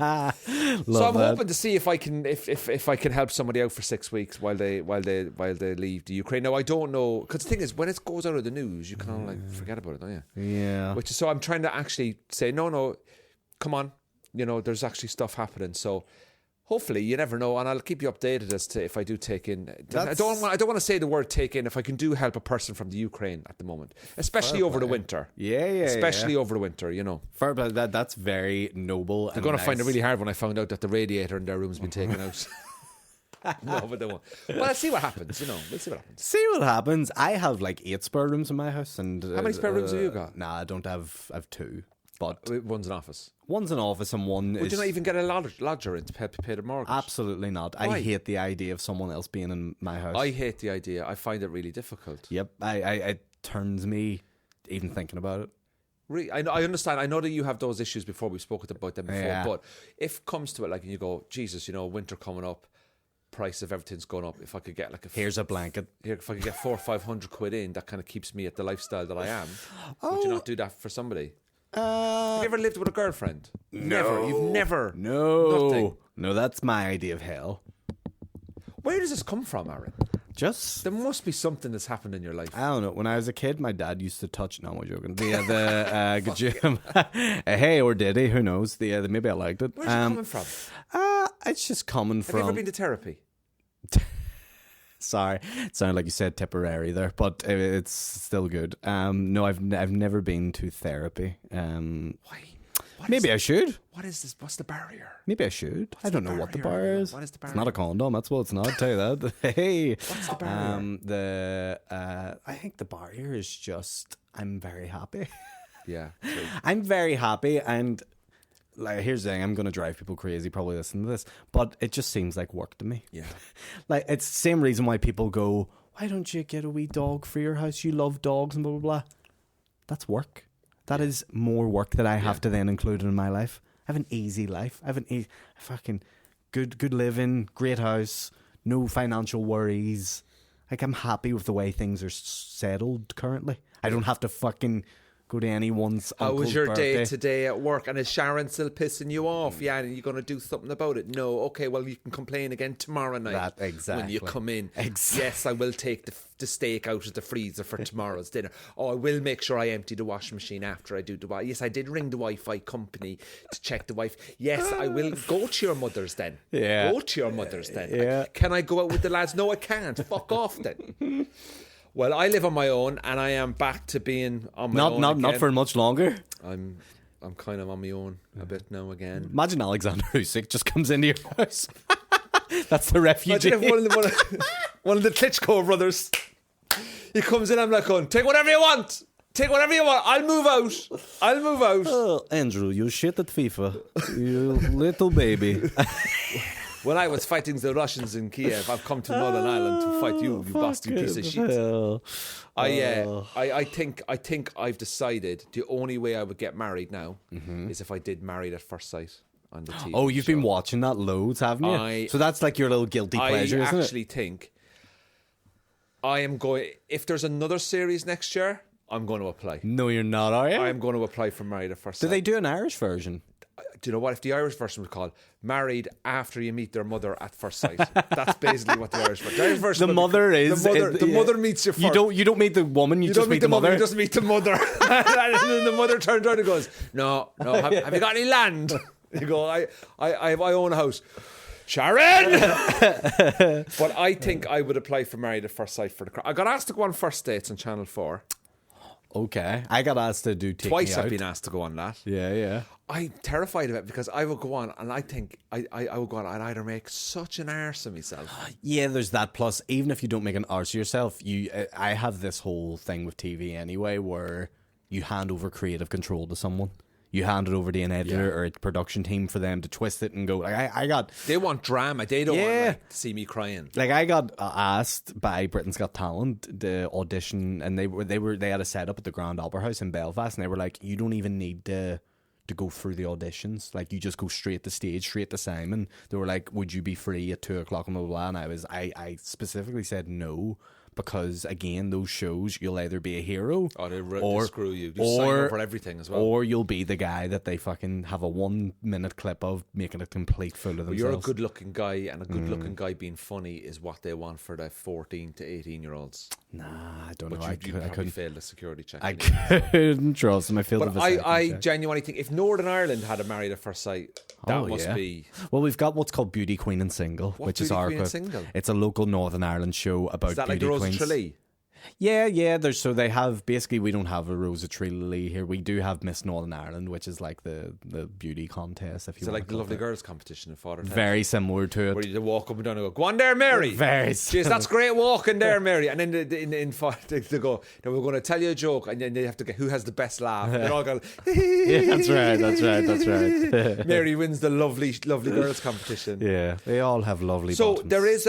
So I'm hoping to see if I can help somebody out for 6 weeks while they leave the Ukraine. Now I don't know, because the thing is, when it goes out of the news, you kind of forget about it, don't you? Yeah. So I'm trying to actually say no, come on, there's actually stuff happening. So. Hopefully, you never know, and I'll keep you updated as to if I do take in. I don't want to say the word take in if I can do help a person from the Ukraine at the moment, especially over the winter. Especially over the winter, Fair, but that's very noble. They're going to find it really hard when I found out that the radiator in their room's been taken out. No, but they won't. But let's see what happens. We'll see what happens. See what happens. I have like 8 spare rooms in my house, and how many spare rooms have you got? Nah, I don't have. I have 2. But one's an office. One's an office and one Would you not even get a lodger in to pay the mortgage? Absolutely not. Why? I hate the idea of someone else being in my house. I hate the idea. I find it really difficult. Yep. It turns me even thinking about it. Really, I understand. I know that you have those issues before. We've spoken about them before. But if it comes to it, like, and you go, Jesus, winter coming up, price of everything's going up. If I could get here's a blanket. If I could get 400 or 500 quid in, that kind of keeps me at the lifestyle that I am. Would you not do that for somebody? Have you ever lived with a girlfriend? No. You've never? No. Nothing. No, that's my idea of hell. Where does this come from, Aaron? There must be something that's happened in your life. I don't know. When I was a kid, my dad used to touch. No, I'm joking. The gym. Hey, or did he? Who knows? Maybe I liked it. Where's it coming from? It's just coming from. Have you ever been to therapy? Sorry, it sounded like you said Tipperary there, but it's still good. No, I've never been to therapy. Why? Maybe I should. What is this? What's the barrier? Maybe I should. I don't know what the barrier is. What is the barrier? It's not a condom. That's what it's not. I'll tell you that. Hey, what's the barrier? I think the barrier is just I'm very happy. Yeah, true. I'm very happy, and like here's the thing, I'm going to drive people crazy probably listening to this, but it just seems like work to me. Yeah. Like it's the same reason why people go, why don't you get a wee dog for your house? You love dogs and blah, blah, blah. That's work. That is more work that I have to then include in my life. I have an easy life. I have a fucking good living, great house, no financial worries. Like I'm happy with the way things are settled currently. I don't have to fucking go to anyone's How uncle's was your birthday. day today at work? And is Sharon still pissing you off? Yeah, and you're going to do something about it? No. Okay, well, you can complain again tomorrow night. Exactly. When you come in. Exactly. Yes, I will take the steak out of the freezer for tomorrow's dinner. Oh, I will make sure I empty the washing machine after I do the Wi-Fi. Yes, I did ring the Wi-Fi company to check the Wi-Fi. Yes, I will go to your mother's then. Yeah. Go to your mother's then. Yeah. Can I go out with the lads? No, I can't. Fuck off then. Well, I live on my own, and I am back to being on my own again. Not for much longer. I'm kind of on my own a bit now again. Imagine Alexander Usyk just comes into your house. That's the refugee. Imagine if one of the Klitschko brothers, he comes in, I'm like, going, take whatever you want. Take whatever you want. I'll move out. Oh, Andrew, you shit at FIFA. You little baby. When I was fighting the Russians in Kiev, I've come to Northern Ireland to fight you bastard piece of shit. I think I've decided the only way I would get married now is if I did Married at First Sight on the TV. Oh, you've been watching that loads, haven't you? So that's like your little guilty pleasure, isn't it? I actually think I am going... If there's another series next year, I'm going to apply. No, you're not, are you? I am going to apply for Married at First Sight. Do they do an Irish version? Do you know what? If the Irish version was called Married After You Meet Their Mother at First Sight, that's basically what the Irish version. The Irish version. The mother meets you first. You don't meet the woman. You just meet the mother. You just meet the mother, and then the mother turns around and goes, "No. Have you got any land?" You go, "I own a house." Sharon. But I think I would apply for Married at First Sight for the. I got asked to go on first dates on Channel 4. Okay, I got asked to do twice. I've been asked to go on that. Yeah. I'm terrified of it because I will go on and I think I will go on and I'd either make such an arse of myself. Yeah, there's that. Plus, even if you don't make an arse of yourself, I have this whole thing with TV anyway where you hand over creative control to someone. You hand it over to an editor or a production team for them to twist it and go. Like they want drama. They don't want to see me crying. Like I got asked by Britain's Got Talent the audition, and they had a setup at the Grand Opera House in Belfast, and they were like, you don't even need to go through the auditions. Like you just go straight to stage, straight to Simon. They were like, would you be free at 2:00 and blah blah blah? And I specifically said no. Because again, those shows, you'll either be a hero or screw you. You sign up for everything as well. Or you'll be the guy that they fucking have a 1-minute clip of making a complete fool of themselves. You're a good-looking guy, and a good-looking guy being funny is what they want for the 14 to 18-year-olds. Nah, I don't know. I couldn't fail the security check. I couldn't trust them. I genuinely think if Northern Ireland had a Married at First Sight, that must be. Well, we've got what's called Beauty Queen and Single, which is our. It's a local Northern Ireland show about beauty queens. Tralee? Yeah. So they have basically. We don't have a Rose of Tralee here. We do have Miss Northern Ireland, which is like the beauty contest. If you like the Lovely Girls competition in Father Ted. Very similar to it. Where you walk up and down and go, "Go on there, Mary." Very. Jeez, that's great walking there, Mary. And then they go, "Now we're going to tell you a joke," and then they have to get who has the best laugh. And they all go, "Yeah, that's right." Mary wins the Lovely Girls competition. Yeah, they all have lovely. So bottoms. there is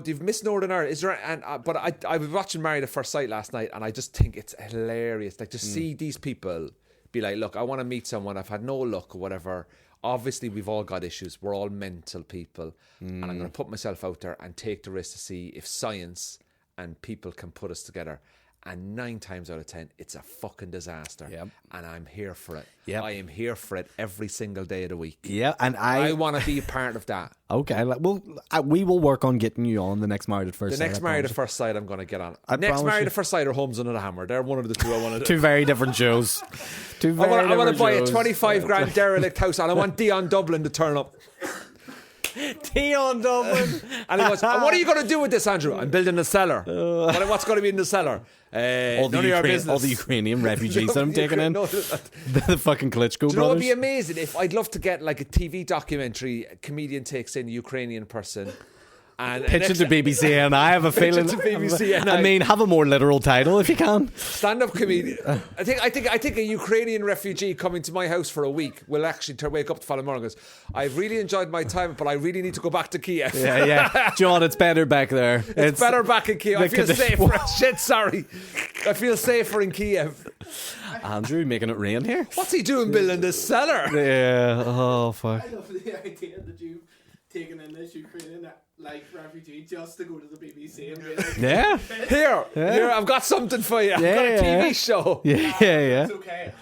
you've missed Northern Ireland. Is there? But I was watching Married at First Sight last night, and I just think it's hilarious. Like to see these people be like, "Look, I want to meet someone. I've had no luck or whatever." Obviously, we've all got issues. We're all mental people, and I'm going to put myself out there and take the risk to see if science and people can put us together. And 9 times out of 10, it's a fucking disaster. Yep. And I'm here for it. Yep. I am here for it every single day of the week. Yeah, and I want to be a part of that. Okay, well, we will work on getting you on the next Married at First Sight. The next Married at First Sight, I'm going to get on. Next Married at First Sight or Homes Under the Hammer. They're one of the two I want to do. Two very different shows. I want to buy a 25 grand derelict house, and I want Dion Dublin to turn up. Dion Dublin. And he goes, what are you going to do with this, Andrew? I'm building a cellar. What's going to be in the cellar? All the Ukrainian refugees that I'm taking in. The fucking Klitschko brothers. It would be amazing if I'd love to get like a TV documentary. A comedian takes in a Ukrainian person. And pitch it to BBC, and I have a feeling. I mean, have a more literal title if you can. Stand-up comedian. I think a Ukrainian refugee coming to my house for a week will actually wake up the following morning and goes, "I've really enjoyed my time, but I really need to go back to Kiev." Yeah. John, it's better back there. It's better back in Kiev. I feel safer. Shit, sorry. I feel safer in Kiev. Andrew, making it rain here. What's he doing building this cellar? Yeah. Oh fuck. I love the idea that you've taken in this Ukrainian refugee just to go to the BBC and be like, yeah. Here, I've got something for you. I've got a TV show. Yeah. It's okay.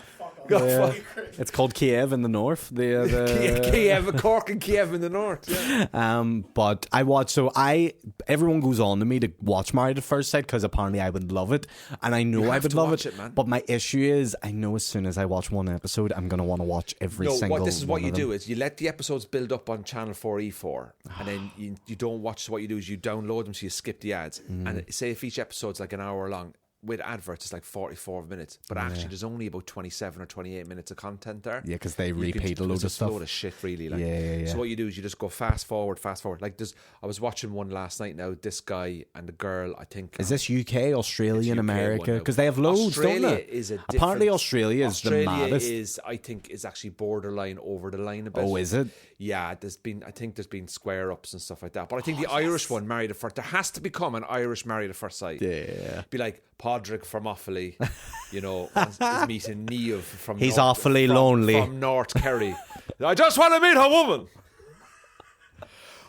It's called Kiev in the north. Kiev, Cork and Kiev in the north. Yeah. But I watch. Everyone goes on to me to watch Married at First Sight because apparently I would love it, and I know I would love it. Man. But my issue is, I know as soon as I watch one episode, I'm going to want to watch every single. This is what you do: is you let the episodes build up on Channel 4E4, and then you don't watch. So what you do is you download them, so you skip the ads. And say if each episode's like an hour long. with adverts, it's like 44 minutes, but actually there's only about 27 or 28 minutes of content there. Yeah, because they repeat a load of stuff. A load of shit, really. Like. Yeah. So what you do is you just go fast forward. Like I was watching one last night now. This guy and the girl, I think. Is this UK, Australia, and UK America? Because they have loads, Australia don't they? Is a Apparently, Australia is the maddest. I think, is actually borderline over the line a bit. Oh, is it? Yeah, there's been square ups and stuff like that. But I think the Irish one, Married at First, there has to become an Irish Married at First Sight. Yeah. Be like Podrick from Offaly, is meeting Niamh from. He's awfully lonely from North Kerry. I just want to meet a woman.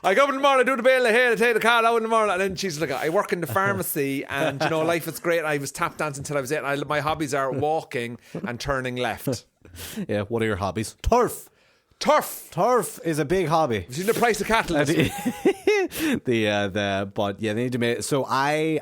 I go up in the morning, I do the bail of hair, I take the car out in the morning, and then she's like, I work in the pharmacy, and life is great. I was tap dancing until I was 8, and my hobbies are walking and turning left. Yeah, what are your hobbies? Turf is a big hobby. Have you seen the price of cattle? But yeah, they need to make. So I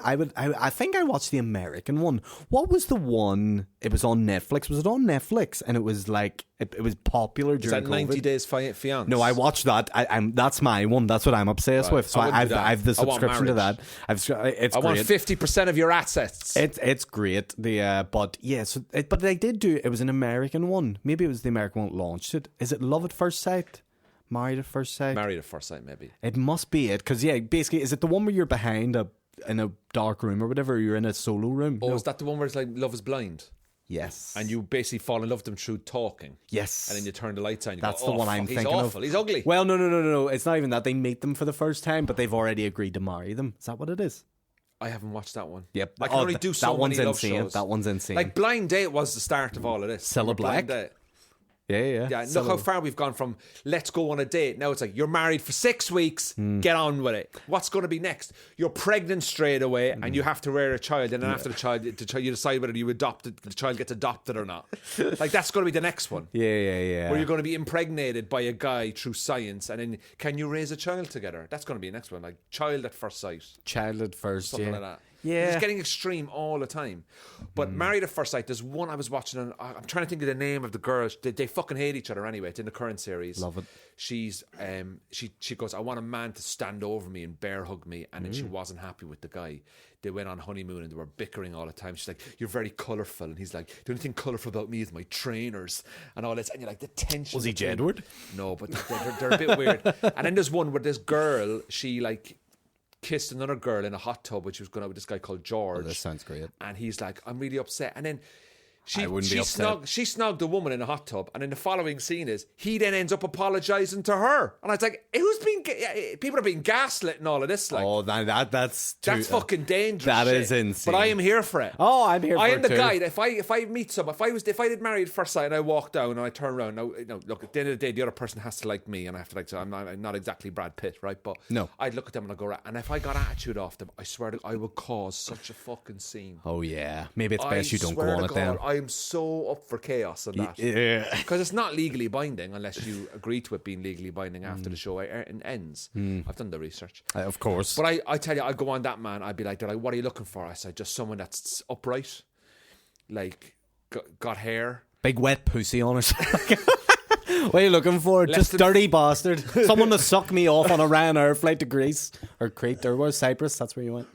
think I watched the American one. What was the one? It was on Netflix. Was it on Netflix? And it was like it was popular during. Is that 90 COVID. Days Fiancé? No, I watched that. That's my one. That's what I'm obsessed with. So I've the subscription to that. It's I want 50% of your assets. It's great. But yeah, but they did do. It was an American one. Maybe it was the American one that launched it. Is it Love at First Sight? Married at First Sight? Married at First Sight, maybe. It must be it, because basically, is it the one where you're behind in a dark room or whatever? Or you're in a solo room. Oh, no. Is that the one where it's like Love Is Blind? Yes. And you basically fall in love with them through talking. Yes. And then you turn the lights on. And That's go, the one I'm thinking of. He's awful. He's ugly. Well, no. It's not even that. They meet them for the first time, but they've already agreed to marry them. Is that what it is? I haven't watched that one. Yep. I can only do so many love shows. That one's insane. Like Blind Date was the start of all of this. Cilla Black. Yeah. Look how far we've gone from let's go on a date. Now it's like you're married for 6 weeks. Get on with it. What's going to be next? You're pregnant straight away, and you have to rear a child. And then after the child, you decide whether you adopt it, the child gets adopted or not. Like that's going to be the next one. Yeah. Where you're going to be impregnated by a guy through science, and then can you raise a child together? That's going to be the next one. Like Child at First Sight. Child at First, something like that. Yeah. It's getting extreme all the time. But Married at First Sight, there's one I was watching, and I'm trying to think of the name of the girl. They fucking hate each other anyway. It's in the current series. Love it. She's she goes, I want a man to stand over me and bear hug me, and then she wasn't happy with the guy. They went on honeymoon and they were bickering all the time. She's like, you're very colourful, and he's like, the only thing colourful about me is my trainers and all this. And you're like, the tension. Was he Jedward? No, but they're a bit weird. And then there's one where this girl, she like kissed another girl in a hot tub when she was going out with this guy called George. Oh, that sounds great. And he's like, I'm really upset. And then she snogged the woman in a hot tub, and then the following scene is he then ends up apologising to her, and I was like, people are being gaslit and all of this. Like, oh, that's fucking dangerous. That shit. is insane. But I am here for it. Oh, I'm here. I for am it the too. guy. If I meet someone, if I did Married at First Sight and I walk down and I turn around, now look, at the end of the day, the other person has to like me, and I have to like. So I'm not exactly Brad Pitt, right? But no, I'd look at them and I'd go, right. And if I got attitude off them, I swear to, I would cause such a fucking scene. Oh yeah, maybe it's best you don't go on it then. I am so up for chaos and that. Yeah. Because it's not legally binding unless you agree to it being legally binding after the show ends. I've done the research. Of course. But I tell you, I'd go on that man. I'd be like, what are you looking for? I said, just someone that's upright, like got hair. Big wet pussy on it. What are you looking for? Just dirty bastard. Someone to suck me off on a Ryanair flight to Greece or Crete or where's Cyprus? That's where you went.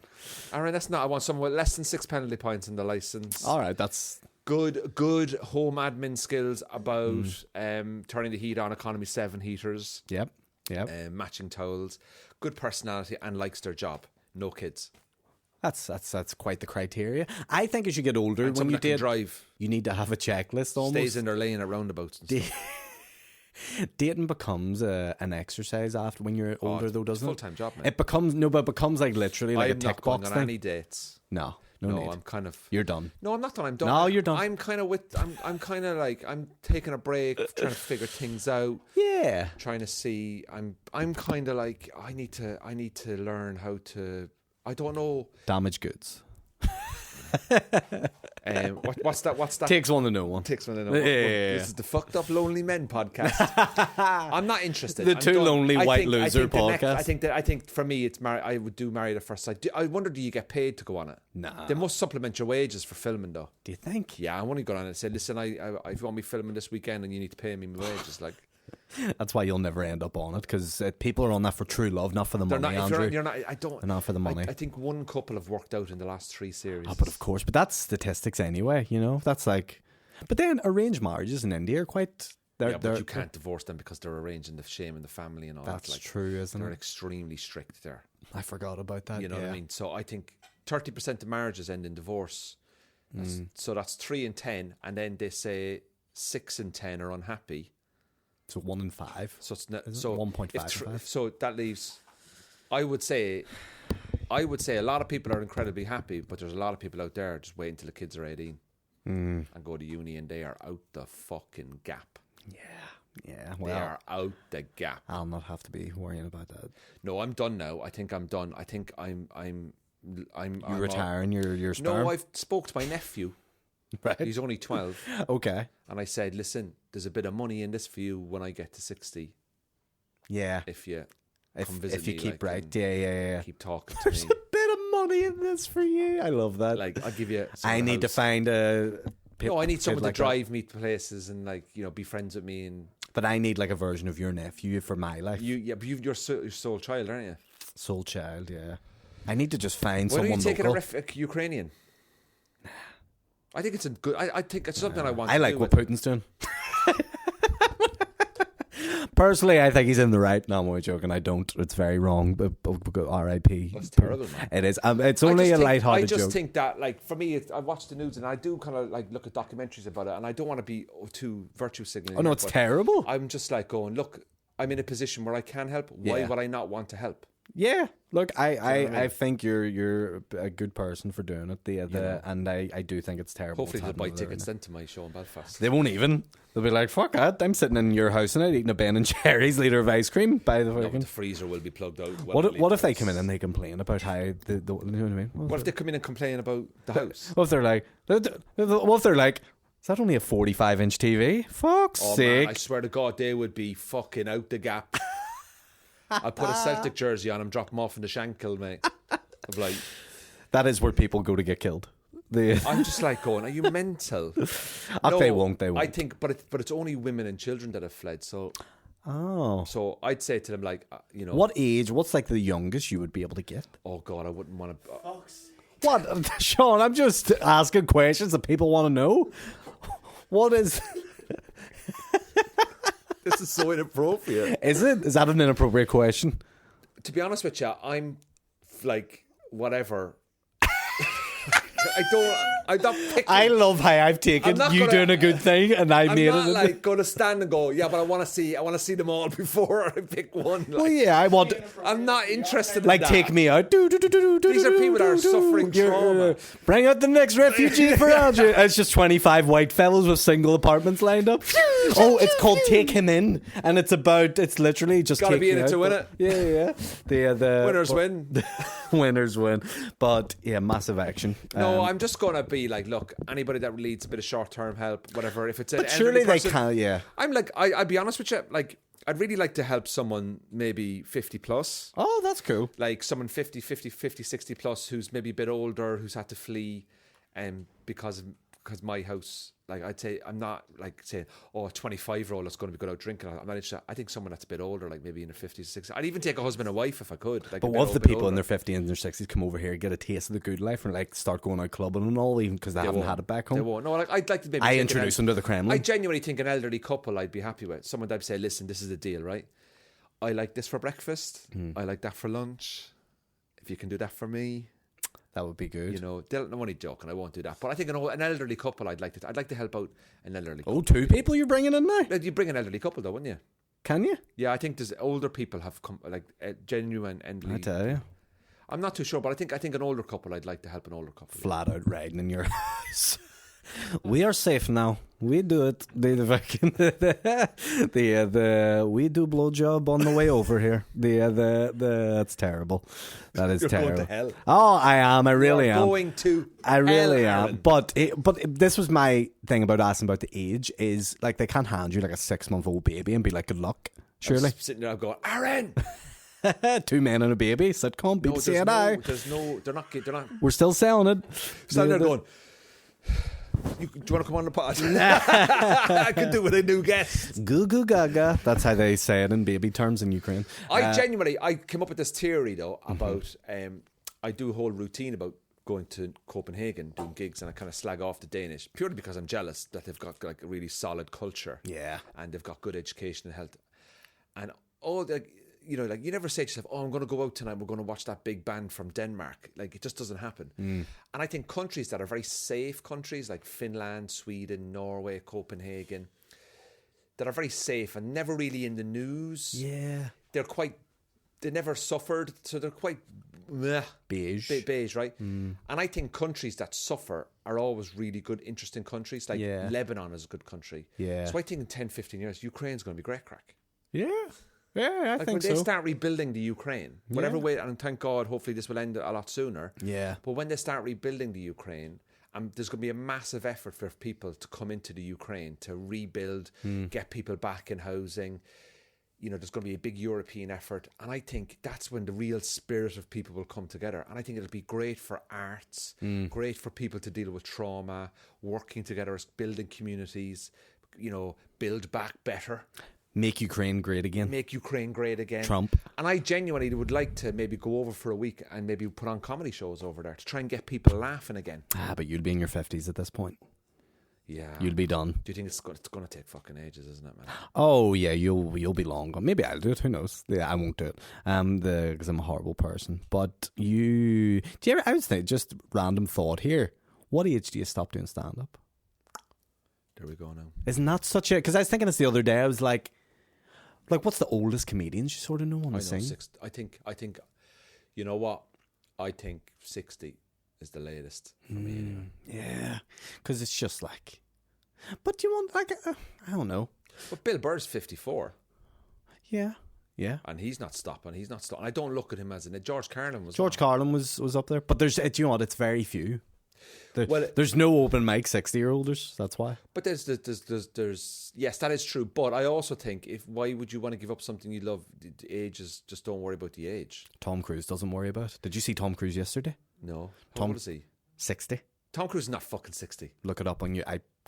All right, that's not. I want someone with less than 6 penalty points in the license. All right, that's good home admin skills about turning the heat on, economy 7 heaters. Yep. Matching towels. Good personality and likes their job. No kids. That's quite the criteria. I think as you get older, and when you drive, you need to have a checklist. Almost stays in their lane at roundabouts. And stuff. Dating becomes an exercise after when you're older, though, doesn't it? Full-time job, man. It becomes like literally like a tick box thing. Any dates? No, I'm kind of. You're done. No, I'm not done. I'm done. No, you're done. I'm kind of like I'm taking a break, trying to figure things out. Yeah. Trying to see. I'm kind of like I need to learn how to. I don't know. Damaged goods. What's that? Takes one to know one. Takes one to know. Yeah. This is the Fucked Up Lonely Men podcast. I'm not interested. The two lonely white loser podcast. I think for me, it's I would do Married at First Sight. I wonder, do you get paid to go on it? Nah. They must supplement your wages for filming, though. Do you think? Yeah, I want to go on it and say, listen, if you want me filming this weekend and you need to pay me my wages, like. That's why you'll never end up on it, because people are on that for true love, not for the money, Andrew. You're not. I don't. Not for the money. I think one couple have worked out in the last 3 series. Oh, but of course, but that's statistics anyway. You know, that's like. But then arranged marriages in India are quite. But you can't divorce them because they're arranging the shame in the family and all that. That's true, isn't it? They're extremely strict there. I forgot about that. You know what I mean? So I think 30% of marriages end in divorce. So that's 3 in 10, and then they say 6 in 10 are unhappy. So 1 in 5. So it's 1.5. So that leaves. I would say a lot of people are incredibly happy, but there's a lot of people out there just waiting until the kids are 18 and go to uni, and they are out the fucking gap. Yeah. Well, they are out the gap. I'll not have to be worrying about that. No, I'm done now. I think I'm done. I think I'm retiring your sperm? No, I've spoke to my nephew. Right. He's only 12. Okay. And I said, listen, there's a bit of money in this for you when I get to 60. Yeah. If you come visit if you me, keep like, right. Yeah. Keep talking to There's me. a bit of money in this for you. I love that. Like, I'll give you. I need to find a. No, I need someone like to drive me to places and, like, you know, be friends with me. And but I need like a version of your nephew for my life. But you're sole child, aren't you? Sole child, yeah. I need to just find Why someone don't you take local. a Ukrainian? I think it's a good. I think it's something I want. I like what Putin's doing. Personally, I think he's in the right. No, I'm only joking. I don't. It's very wrong. But R.I.P. That's terrible, man. It is. It's only a lighthearted joke. I just think that, like, for me, I watch the news and I do kind of like look at documentaries about it, and I don't want to be too virtue signaling. Oh no, it's terrible. I'm just like going, look, I'm in a position where I can help. Why would I not want to help? Yeah, look, I think you're a good person for doing it. And I do think it's terrible. Hopefully they'll buy tickets then to my show in Belfast. They won't even. They'll be like, fuck that, I'm sitting in your house tonight eating a Ben and Jerry's liter of ice cream. By the way, the freezer will be plugged out. What if they come in and they complain about how you know what I mean? What if they come in and complain about the house? What if they're like, is that only a 45-inch TV? Fuck's sake! Man, I swear to God, they would be fucking out the gap. I'll put a Celtic jersey on him, drop him off in the Shankill, mate. I'm like, that is where people go to get killed. I'm just like going, are you mental? No, they won't. I think, but it's only women and children that have fled. So, so I'd say to them, like, you know, what age? What's like the youngest you would be able to get? Oh God, I wouldn't want to. What, Sean? I'm just asking questions that people want to know. What is? This is so inappropriate. Is it? Is that an inappropriate question? To be honest with you, I'm like whatever. I'm not picking. I love how I've taken you doing a good thing and I made it. I'm not like going to stand and go, yeah, but I want to see them all before I pick one. Like, well, yeah, I'm not interested in like, that. Take me out. These are people that are suffering trauma. Bring out the next refugee for Andrew. It's just 25 white fellas with single apartments lined up. Oh, it's called Take Him In, and it's literally just gotta be in it to win it. Yeah. The winners win. Winners win. But yeah, massive action. No, I'm just gonna be like, look, anybody that needs a bit of short-term help, whatever. If it's an surely person, they can. Yeah, I'm like, I'll be honest with you, like, I'd really like to help someone maybe 50 plus. Oh, that's cool. Like someone 50, 60 plus who's maybe a bit older, who's had to flee, because my house, like, I'd say, I'm not like saying, oh, a 25-year-old that's going to be going out drinking. I'm not interested. I think someone that's a bit older, like maybe in their 50s, 60s. I'd even take a husband and wife if I could. Like, but what if the people in their 50s and their 60s come over here, get a taste of the good life, and like start going out clubbing and all, even because they haven't had it back home? They won't. No, like, I'd like to maybe. I introduce them to the Kremlin. I genuinely think an elderly couple I'd be happy with. Someone that'd say, listen, this is the deal, right? I like this for breakfast. I like that for lunch. If you can do that for me, that would be good. You know, I'm only joking. I won't do that. But I think an elderly couple, I'd like to help out an elderly couple. Oh, 2 people you're bringing in now? You bring an elderly couple, though, wouldn't you? Can you? Yeah, I think there's older people have come, like genuine elderly. I tell you. I'm not too sure, but I think an older couple, I'd like to help an older couple. Flat out riding in your house. We are safe now. We do it. We do blowjob on the way over here. That's terrible. That is terrible. Going to hell. Oh, I am. I really am. Going to. I really hell, am. Aaron. But this was my thing about asking about the age. Is like they can't hand you like a 6-month-old baby and be like, good luck. Surely. I'm sitting there going, Aaron. 2 men and a baby sitcom. BBC and I. They're not. We're still selling it. Standing there going. Do you want to come on the pod? I could do with a new guest. Goo goo gaga. That's how they say it in baby terms in Ukraine. I came up with this theory though about I do a whole routine about going to Copenhagen doing gigs, and I kind of slag off the Danish purely because I'm jealous that they've got like a really solid culture. Yeah. And they've got good education and health. And all the, you know, like you never say to yourself, oh, I'm going to go out tonight, we're going to watch that big band from Denmark. Like it just doesn't happen. And I think countries that are very safe countries like Finland, Sweden, Norway, Copenhagen, that are very safe and never really in the news. Yeah. They never suffered, so they're quite beige, right? And I think countries that suffer are always really good, interesting countries. Like Lebanon is a good country. Yeah. So I think in 10, 15 years, Ukraine's going to be great crack. Yeah. Yeah, I think when so. they start rebuilding the Ukraine, whatever way, and thank God, hopefully this will end a lot sooner. Yeah. But when they start rebuilding the Ukraine, there's going to be a massive effort for people to come into the Ukraine to rebuild, get people back in housing. You know, there's going to be a big European effort. And I think that's when the real spirit of people will come together. And I think it'll be great for arts, great for people to deal with trauma, working together, building communities, you know, build back better. Make Ukraine great again. Make Ukraine great again. Trump. And I genuinely would like to maybe go over for a week and maybe put on comedy shows over there to try and get people laughing again. But you'll be in your 50s at this point. Yeah. You'll be done. Do you think it's going to take fucking ages, isn't it, man? Oh, yeah, you'll be long gone. Maybe I'll do it, who knows? Yeah, I won't do it. Because I'm a horrible person. But do you ever, I was thinking, just random thought here, what age do you stop doing stand-up? There we go now. Isn't that such a... Because I was thinking this the other day, I was like, what's the oldest comedians you sort of know on the scene? I think, you know what? I think 60 is the latest for me anyway. Yeah, because it's just like... But do you want, like, I don't know. But Bill Burr's 54. Yeah. And he's not stopping. I don't look at him as George Carlin was up there. But do you know what? It's very few. There's no open mic 60-year-olders. That's why. But there's yes, that is true. But I also think why would you want to give up something you love? The age is just don't worry about the age. Tom Cruise doesn't worry about. Did you see Tom Cruise yesterday? No. How old is he? 60. Tom Cruise is not fucking 60. Look it up on you.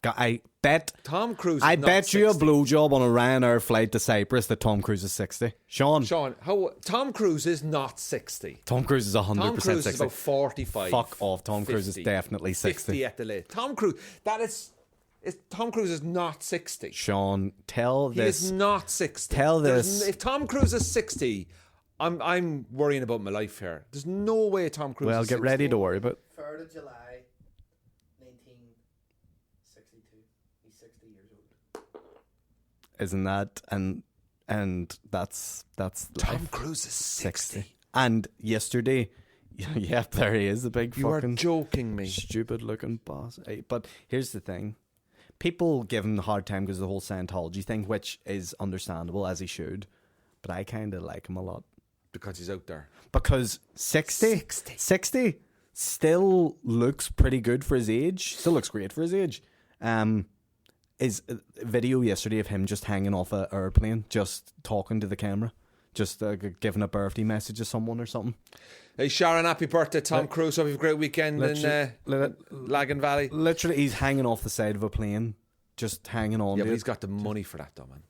I bet Tom Cruise. I bet you a blowjob on a Ryanair flight to Cyprus that Tom Cruise is 60. Sean, Tom Cruise is not 60. Tom Cruise is 100% 60. Tom Cruise is about 45. Fuck off. Tom Cruise is definitely 60. 50 at the late. Tom Cruise. Tom Cruise is not 60. Sean, tell this. He is not 60. Tell this. If Tom Cruise is 60, I'm worrying about my life here. There's no way Tom Cruise is 60. Well, get ready to worry about. 3rd of July, 1962. He's 60 years old. Isn't that and that's Tom life. Cruise is 60. And yesterday, yeah, there he is, the big you fucking are joking me. Stupid looking boss. But here's the thing. People give him a hard time because of the whole Scientology thing, which is understandable, as he should. But I kind of like him a lot. Because he's out there. Because 60 still looks pretty good for his age. Still looks great for his age. Is a video yesterday of him just hanging off an airplane, just talking to the camera, just giving a birthday message to someone or something. Hey Sharon, happy birthday, Tom Cruise. Hope you have a great weekend in Lagan Valley. Literally, he's hanging off the side of a plane, just hanging on. Yeah, but he's got the money for that, though, man.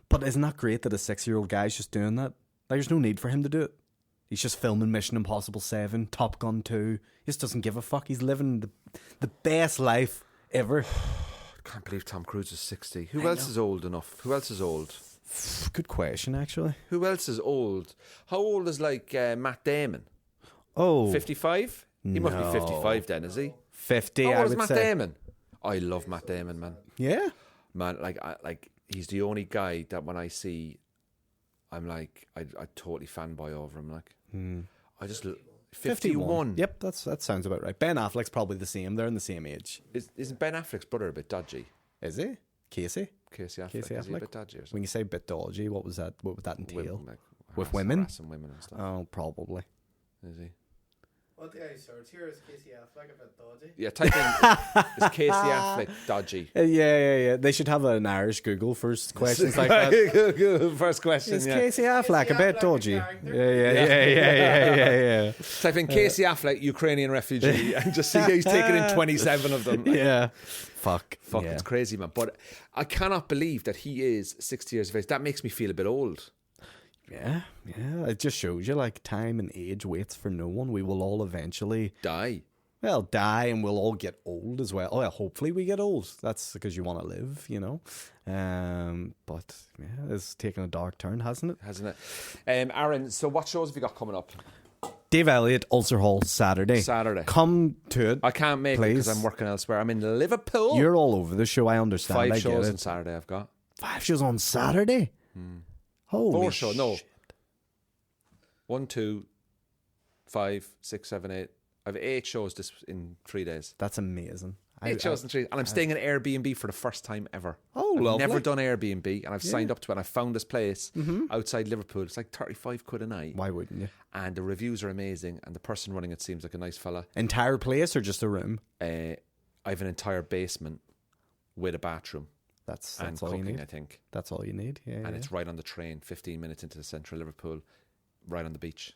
But isn't that great that a 6-year-old guy's just doing that? Like, there's no need for him to do it. He's just filming Mission Impossible 7, Top Gun 2. He just doesn't give a fuck. He's living the best life ever. I can't believe Tom Cruise is 60. Who else is old enough? Who else is old? Good question, actually. Who else is old? How old is, Matt Damon? Oh. 55? He must be 55 then, is he? 50, How I old would is Matt say. Damon? I love Matt Damon, man. Yeah? Man, he's the only guy that when I see, I'm I totally fanboy over him. I just... 51. Yep, that sounds about right. Ben Affleck's probably the same. They're in the same age. Isn't Ben Affleck's brother a bit dodgy? Is he? Casey Affleck. Is he a bit dodgy or something? When you say bit dodgy, what was that? What would that entail? Women, with women? Harassing women and stuff. Oh, probably. Is he? What the I search here is Casey Affleck a bit dodgy. Yeah, type in is Casey Affleck dodgy? Yeah. They should have an Irish Google first questions like that. First question. Is yeah. Casey Affleck a bit dodgy? Yeah. Type in Casey Affleck, Ukrainian refugee, and just see he's taken in 27 of them. Yeah. Fuck, yeah. It's crazy, man. But I cannot believe that he is 60 years of age. That makes me feel a bit old. Yeah. It just shows you, like, time and age waits for no one. We will all eventually die. Well, die, and we'll all get old as well. Oh, yeah, hopefully we get old. That's because you want to live, you know. But yeah, it's taken a dark turn, hasn't it? Aaron, so what shows have you got coming up? Dave Elliott, Ulster Hall, Saturday. Come to it. I can't make it because I'm working elsewhere. I'm in Liverpool. You're all over the show, I understand. 5 shows on Saturday I've got. 5 shows on Saturday? Holy 4 shows, no. shit. 1, 2, 5, 6, 7, 8. I have 8 shows this in 3 days. That's amazing. 8 shows in 3 days. And I'm staying in Airbnb for the first time ever. Oh, lovely. I've never done Airbnb, and I've signed up to it, and I found this place outside Liverpool. It's like 35 quid a night. Why wouldn't you? And the reviews are amazing, and the person running it seems like a nice fella. Entire place or just a room? I have an entire basement with a bathroom. That's and all cooking, you need. I think. That's all you need. Yeah. And it's right on the train, 15 minutes into the central Liverpool, right on the beach.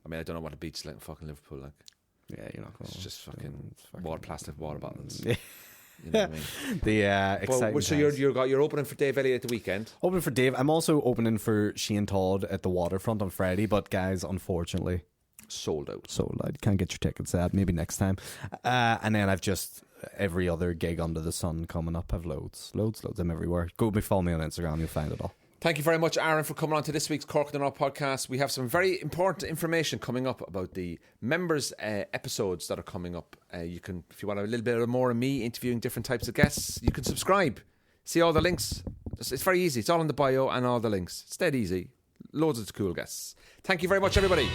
I mean, I don't know what a beach is like in fucking Liverpool. Like, yeah, you're not going. It's just fucking plastic water bottles. Yeah. You know what I mean? The exciting. So you're opening for Dave Elliott at the weekend. Opening for Dave. I'm also opening for Shane Todd at the Waterfront on Friday. But guys, unfortunately, sold out. Can't get your tickets. Maybe next time. And then I've just every other gig under the sun coming up. I've loads. I'm everywhere. Follow me on Instagram. You'll find it all. Thank you very much, Aaron, for coming on to this week's Cork and All podcast. We have some very important information coming up about the members' episodes that are coming up. You can, if you want a little bit more of me interviewing different types of guests, you can subscribe. See all the links. It's very easy. It's all in the bio and all the links. It's dead easy. Loads of cool guests. Thank you very much, everybody.